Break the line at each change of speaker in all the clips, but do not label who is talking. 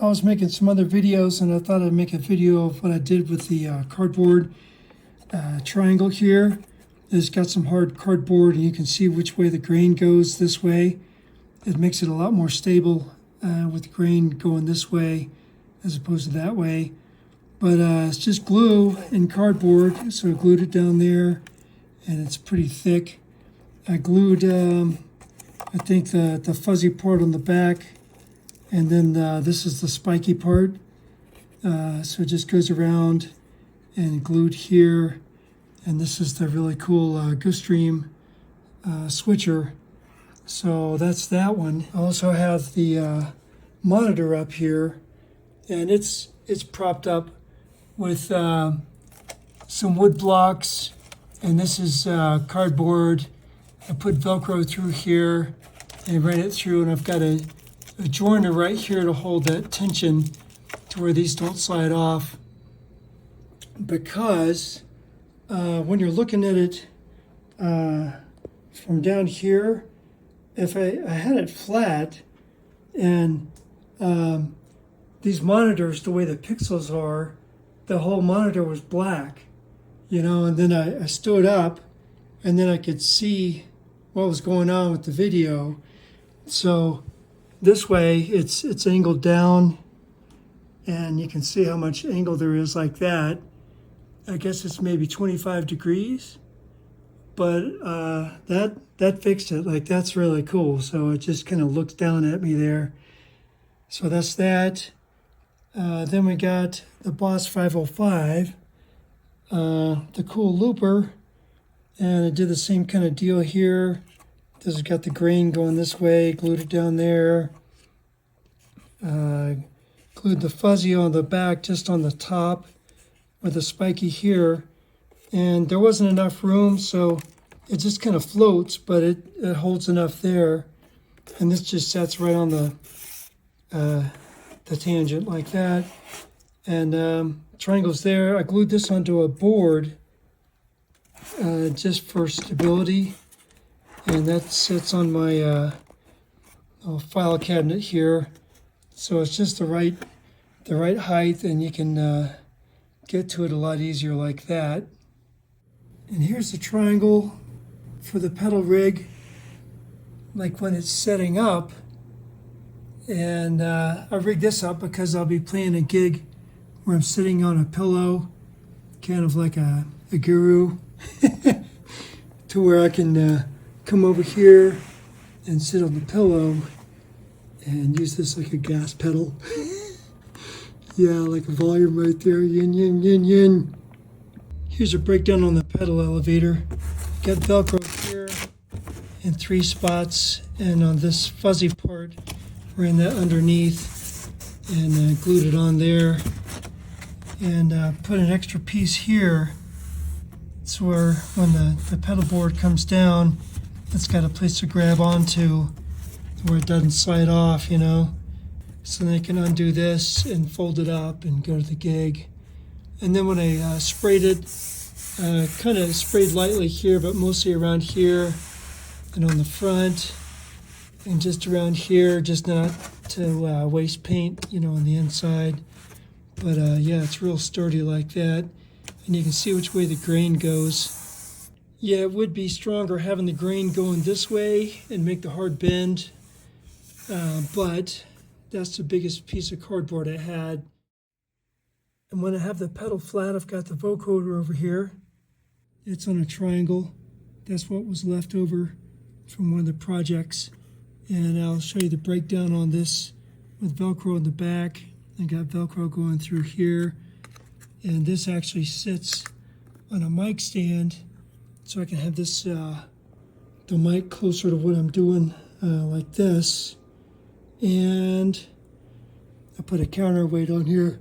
I was making some other videos and I thought I'd make a video of what I did with the cardboard triangle here. It's got some hard cardboard and you can see which way the grain goes this way. It makes it a lot more stable with the grain going this way as opposed to that way. But it's just glue and cardboard, so I glued it down there and it's pretty thick. I glued, I think, the fuzzy part on the back, and then this is the spiky part. So it just goes around and glued here. And this is the really cool Goostream switcher. So that's that one. I also have the monitor up here, and it's propped up with some wood blocks, and this is cardboard. I put Velcro through here and ran it through, and I've got a joiner right here to hold that tension to where these don't slide off, because when you're looking at it from down here, if I had it flat and these monitors, the way the pixels are, the whole monitor was black, you know, and then I stood up and then I could see what was going on with the video. So this way it's angled down and you can see how much angle there is like that. I guess it's maybe 25 degrees, but that fixed it. Like, that's really cool. So it just kind of looks down at me there. So that's that. Then we got the Boss 505, the cool looper, and I did the same kind of deal here. This has got the grain going this way, glued it down there. Glued the fuzzy on the back, just on the top, with a spiky here, and there wasn't enough room, so it just kind of floats, but it holds enough there, and this just sets right on the tangent like that. And triangles there. I glued this onto a board just for stability, and that sits on my file cabinet here, so it's just the right height, and you can get to it a lot easier like that. And here's the triangle for the pedal rig, like when it's setting up. And I rigged this up because I'll be playing a gig where I'm sitting on a pillow, kind of like a guru, to where I can come over here and sit on the pillow and use this like a gas pedal. Yeah, like a volume right there, yin, yin, yin, yin. Here's a breakdown on the pedal elevator. Got Velcro here in 3 spots, and on this fuzzy part, ran that underneath and glued it on there. And put an extra piece here, so where when the pedal board comes down, it's got a place to grab onto where it doesn't slide off, you know. So then I can undo this and fold it up and go to the gig. And then when I sprayed it, kind of sprayed lightly here, but mostly around here and on the front and just around here, just not to waste paint, you know, on the inside. But yeah, it's real sturdy like that. And you can see which way the grain goes. Yeah, it would be stronger having the grain going this way and make the hard bend, but that's the biggest piece of cardboard I had. And when I have the pedal flat, I've got the vocoder over here. It's on a triangle. That's what was left over from one of the projects. And I'll show you the breakdown on this with Velcro in the back. I got Velcro going through here. And this actually sits on a mic stand, so I can have this, the mic closer to what I'm doing, like this. And I put a counterweight on here.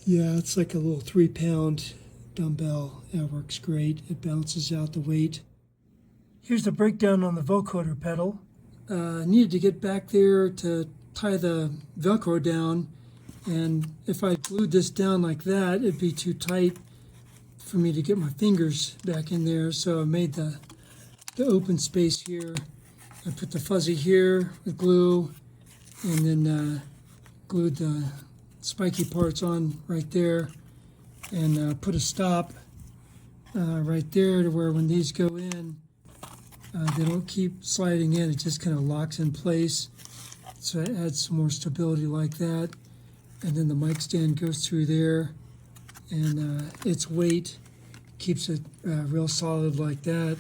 Yeah, it's like a little 3-pound dumbbell. It works great. It balances out the weight. Here's the breakdown on the vocoder pedal. I needed to get back there to tie the Velcro down, and if I glued this down like that, it'd be too tight for me to get my fingers back in there. So I made the open space here. I put the fuzzy here with glue, and then glued the spiky parts on right there, and put a stop right there to where when these go in, they don't keep sliding in. It just kind of locks in place. So it adds some more stability like that. And then the mic stand goes through there, and its weight keeps it real solid like that.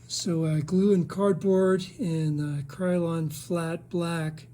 So glue and cardboard and Krylon flat black